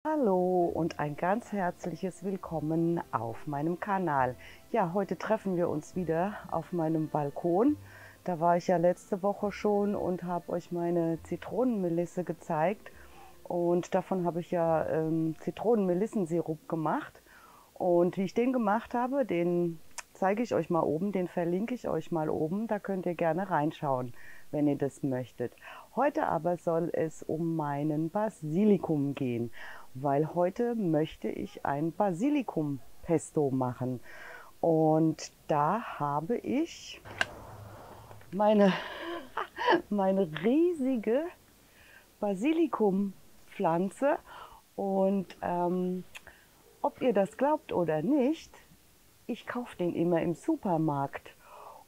Hallo und ein ganz herzliches Willkommen auf meinem Kanal. Ja, heute treffen wir uns wieder auf meinem Balkon. Da war ich ja letzte Woche schon und habe euch meine Zitronenmelisse gezeigt. Und davon habe ich ja Zitronenmelissensirup gemacht. Und wie ich den gemacht habe, den zeige ich euch mal oben, den verlinke ich euch mal oben. Da könnt ihr gerne reinschauen, wenn ihr das möchtet. Heute aber soll es um meinen Basilikum gehen, weil heute möchte ich ein Basilikum-Pesto machen. Und da habe ich meine, meine riesige Basilikumpflanze und ob ihr das glaubt oder nicht, ich kaufe den immer im Supermarkt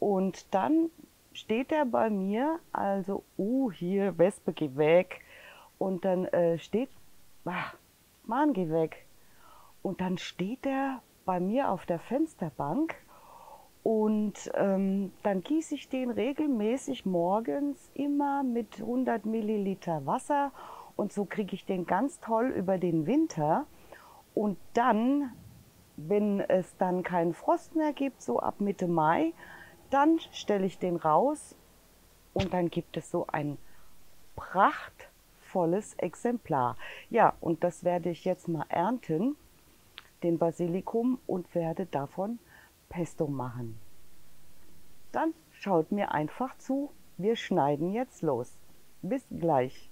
und dann steht er bei mir, also, hier, Wespe, geh weg. Und dann steht, Mann, geh weg. Und dann steht er bei mir auf der Fensterbank und dann gieße ich den regelmäßig morgens immer mit 100 Milliliter Wasser und so kriege ich den ganz toll über den Winter. Und dann, wenn es dann keinen Frost mehr gibt, so ab Mitte Mai, dann stelle ich den raus und dann gibt es so ein prachtvolles Exemplar. Ja, und das werde ich jetzt mal ernten, den Basilikum, und werde davon Pesto machen. Dann schaut mir einfach zu. Wir schneiden jetzt los. Bis gleich.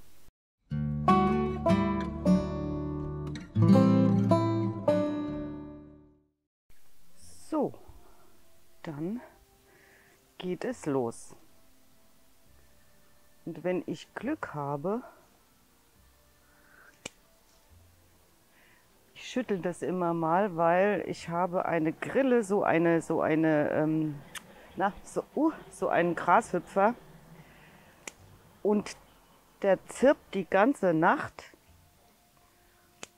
So, dann geht es los. Und wenn ich Glück habe, ich schüttel das immer mal, weil ich habe eine Grille, so einen Grashüpfer, und der zirpt die ganze Nacht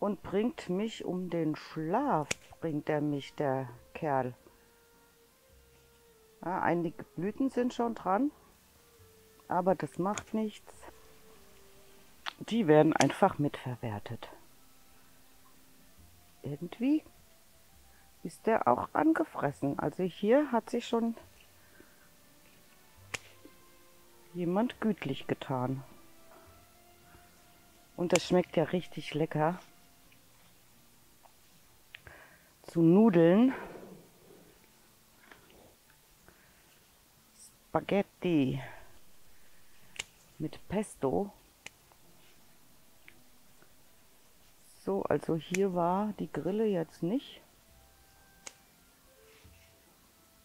und bringt mich um den Schlaf, bringt er mich, der Kerl. Ja, einige Blüten sind schon dran, aber das macht nichts. Die werden einfach mitverwertet. Irgendwie ist der auch angefressen. Also hier hat sich schon jemand gütlich getan. Und das schmeckt ja richtig lecker. Zu Nudeln, Spaghetti mit Pesto. So, also hier war die Grille jetzt nicht.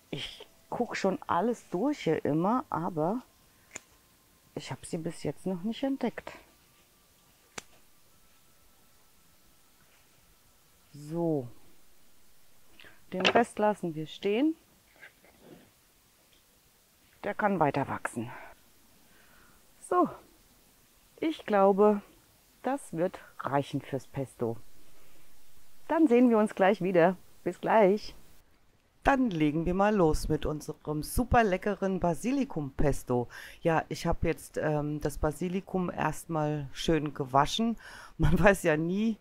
Ich gucke schon alles durch hier immer, aber ich habe sie bis jetzt noch nicht entdeckt. So, den Rest lassen wir stehen. Der kann weiter wachsen. So, ich glaube, das wird reichen fürs Pesto. Dann sehen wir uns gleich wieder. Bis gleich. Dann legen wir mal los mit unserem super leckeren Basilikum-Pesto. Ja, ich habe jetzt das Basilikum erstmal schön gewaschen. Man weiß ja nie,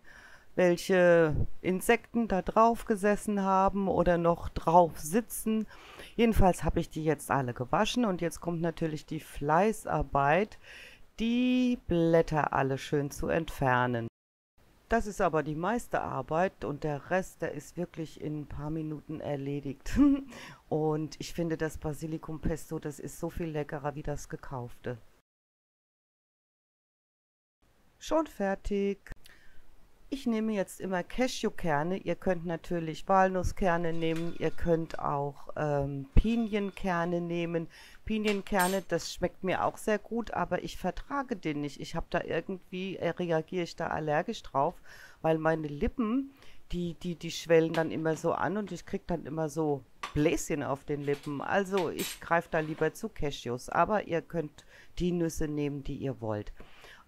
welche Insekten da drauf gesessen haben oder noch drauf sitzen. Jedenfalls habe ich die jetzt alle gewaschen und jetzt kommt natürlich die Fleißarbeit, die Blätter alle schön zu entfernen. Das ist aber die meiste Arbeit und der Rest, der ist wirklich in ein paar Minuten erledigt. Und ich finde, das Basilikumpesto, das ist so viel leckerer wie das gekaufte. Schon fertig. Ich nehme jetzt immer Cashewkerne. Ihr könnt natürlich Walnusskerne nehmen. Ihr könnt auch Pinienkerne nehmen. Pinienkerne, das schmeckt mir auch sehr gut, aber ich vertrage den nicht. Ich habe da irgendwie, reagiere ich da allergisch drauf, weil meine Lippen, die schwellen dann immer so an und ich kriege dann immer so Bläschen auf den Lippen. Also ich greife da lieber zu Cashews. Aber ihr könnt die Nüsse nehmen, die ihr wollt.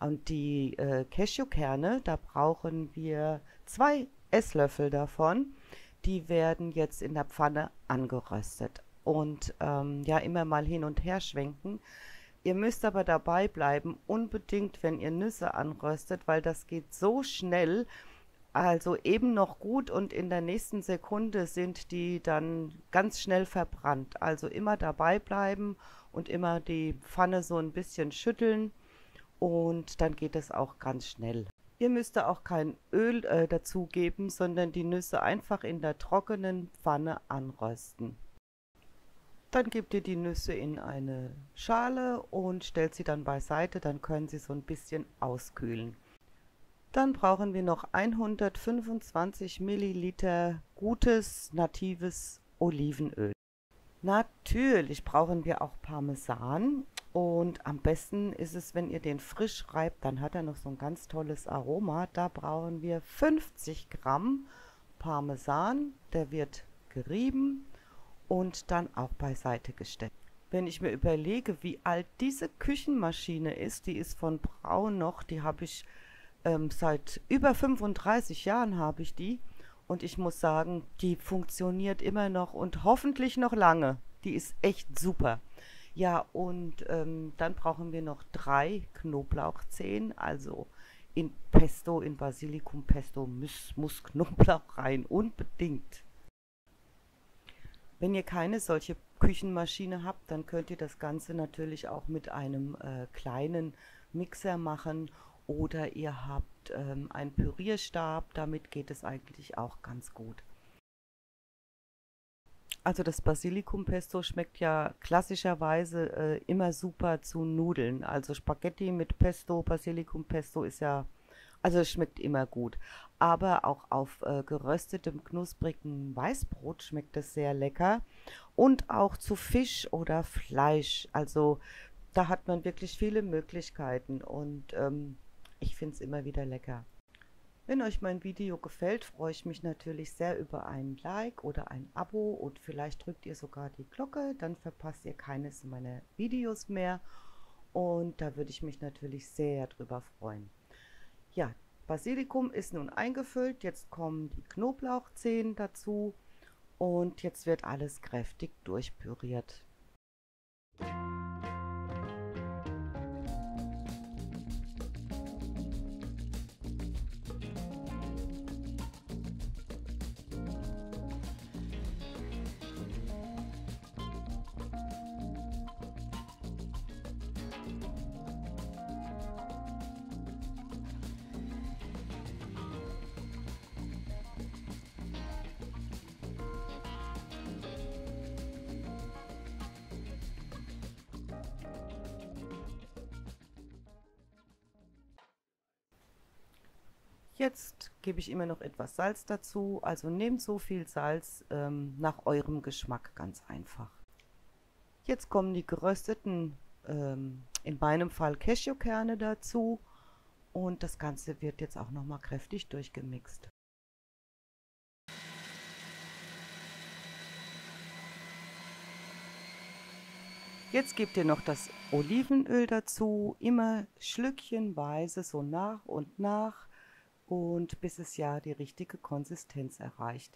Und die Cashewkerne, da brauchen wir 2 Esslöffel davon. Die werden jetzt in der Pfanne angeröstet. Und ja, immer mal hin und her schwenken. Ihr müsst aber dabei bleiben, unbedingt, wenn ihr Nüsse anröstet, weil das geht so schnell. Also eben noch gut und in der nächsten Sekunde sind die dann ganz schnell verbrannt. Also immer dabei bleiben und immer die Pfanne so ein bisschen schütteln und dann geht es auch ganz schnell. Ihr müsst da auch kein Öl dazugeben, sondern die Nüsse einfach in der trockenen Pfanne anrösten. Dann gebt ihr die Nüsse in eine Schale und stellt sie dann beiseite, dann können sie so ein bisschen auskühlen. Dann brauchen wir noch 125 Milliliter gutes, natives Olivenöl. Natürlich brauchen wir auch Parmesan und am besten ist es, wenn ihr den frisch reibt, dann hat er noch so ein ganz tolles Aroma. Da brauchen wir 50 Gramm Parmesan, der wird gerieben und dann auch beiseite gestellt. Wenn ich mir überlege, wie alt diese Küchenmaschine ist, die ist von Braun noch, die habe ich seit über 35 Jahren habe ich die und ich muss sagen, die funktioniert immer noch und hoffentlich noch lange. Die ist echt super. Ja, und dann brauchen wir noch 3 Knoblauchzehen, also in Pesto, in Basilikum Pesto muss Knoblauch rein, unbedingt. Wenn ihr keine solche Küchenmaschine habt, dann könnt ihr das Ganze natürlich auch mit einem kleinen Mixer machen oder ihr habt einen Pürierstab, damit geht es eigentlich auch ganz gut. Also das Basilikumpesto schmeckt ja klassischerweise immer super zu Nudeln. Also Spaghetti mit Pesto, Basilikumpesto ist ja, also es schmeckt immer gut. Aber auch auf geröstetem, knusprigen Weißbrot schmeckt es sehr lecker. Und auch zu Fisch oder Fleisch. Also da hat man wirklich viele Möglichkeiten und ich finde es immer wieder lecker. Wenn euch mein Video gefällt, freue ich mich natürlich sehr über ein Like oder ein Abo und vielleicht drückt ihr sogar die Glocke, dann verpasst ihr keines meiner Videos mehr und da würde ich mich natürlich sehr drüber freuen. Ja, Basilikum ist nun eingefüllt, jetzt kommen die Knoblauchzehen dazu und jetzt wird alles kräftig durchpüriert. Jetzt gebe ich immer noch etwas Salz dazu, also nehmt so viel Salz nach eurem Geschmack, ganz einfach. Jetzt kommen die gerösteten, in meinem Fall Cashewkerne dazu und das Ganze wird jetzt auch nochmal kräftig durchgemixt. Jetzt gebt ihr noch das Olivenöl dazu, immer schlückchenweise so nach und bis es ja die richtige Konsistenz erreicht.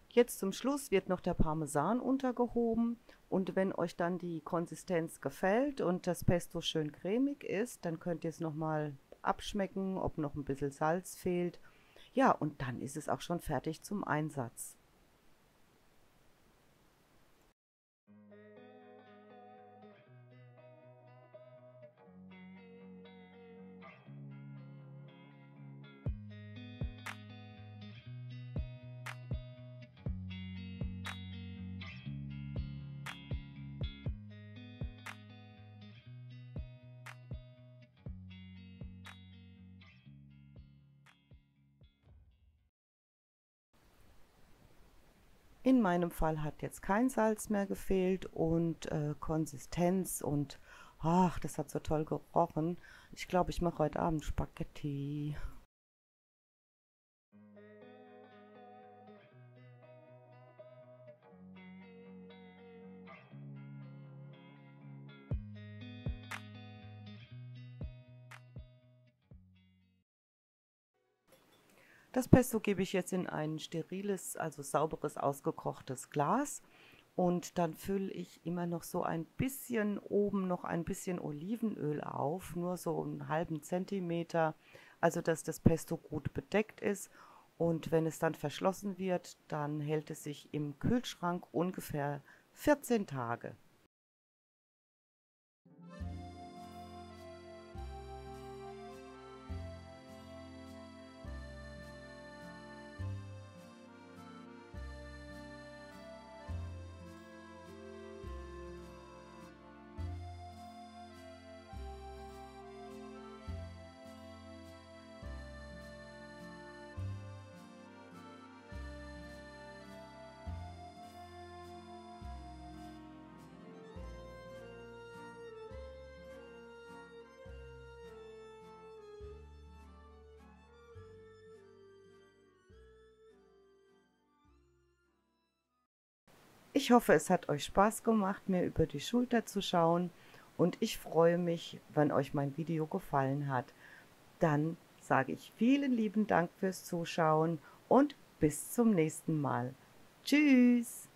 Jetzt zum Schluss wird noch der Parmesan untergehoben und wenn euch dann die Konsistenz gefällt und das Pesto schön cremig ist, dann könnt ihr es nochmal abschmecken, ob noch ein bisschen Salz fehlt. Ja, und dann ist es auch schon fertig zum Einsatz. In meinem Fall hat jetzt kein Salz mehr gefehlt und Konsistenz und ach, das hat so toll gerochen. Ich glaube, ich mache heute Abend Spaghetti. Das Pesto gebe ich jetzt in ein steriles, also sauberes, ausgekochtes Glas. Und dann fülle ich immer noch so ein bisschen oben noch ein bisschen Olivenöl auf, nur so einen halben Zentimeter, also dass das Pesto gut bedeckt ist. Und wenn es dann verschlossen wird, dann hält es sich im Kühlschrank ungefähr 14 Tage. Ich hoffe, es hat euch Spaß gemacht, mir über die Schulter zu schauen, und ich freue mich, wenn euch mein Video gefallen hat. Dann sage ich vielen lieben Dank fürs Zuschauen und bis zum nächsten Mal. Tschüss!